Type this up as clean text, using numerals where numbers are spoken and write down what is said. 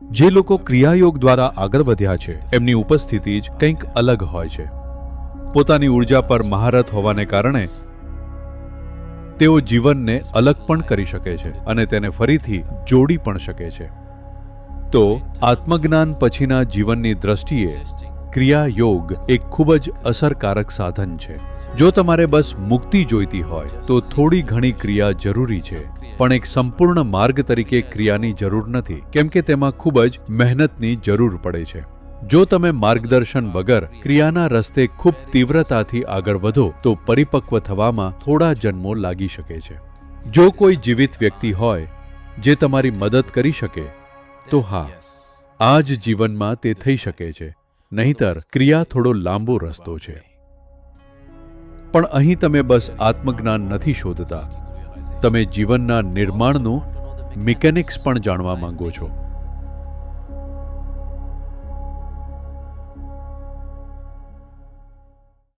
જે લોકો ક્રિયાયોગ દ્વારા આગળ વધ્યા છે એમની ઉપસ્થિતિ જ કંઈક અલગ હોય છે. પોતાની ઉર્જા પર મહારત હોવાને કારણે તેઓ જીવનને અલગ પણ કરી શકે છે અને તેને ફરીથી જોડી પણ શકે છે. તો આત્મજ્ઞાન પછીના જીવનની દ્રષ્ટિએ ક્રિયા યોગ એક ખૂબ જ અસરકારક સાધન છે. જો તમારે બસ મુક્તિ જોઈતી હોય તો થોડી ઘણી ક્રિયા જરૂરી છે, પણ એક સંપૂર્ણ માર્ગ તરીકે ક્રિયાની જરૂર નથી, કેમ કે તેમાં ખૂબ જ મહેનતની જરૂર પડે છે. જો તમે માર્ગદર્શન વગર ક્રિયાના રસ્તે ખૂબ તીવ્રતાથી આગળ વધો તો પરિપક્વ થવામાં થોડા જન્મો લાગી શકે છે. જો કોઈ જીવિત વ્યક્તિ હોય જે તમારી મદદ કરી શકે તો હા, આ જ જીવનમાં તે થઈ શકે છે, નહીંતર ક્રિયા થોડો લાંબો રસ્તો છે. પણ અહીં તમે બસ આત્મજ્ઞાન નથી શોધતા, તમે જીવનના નિર્માણનું મિકેનિક્સ પણ જાણવા માંગો છો.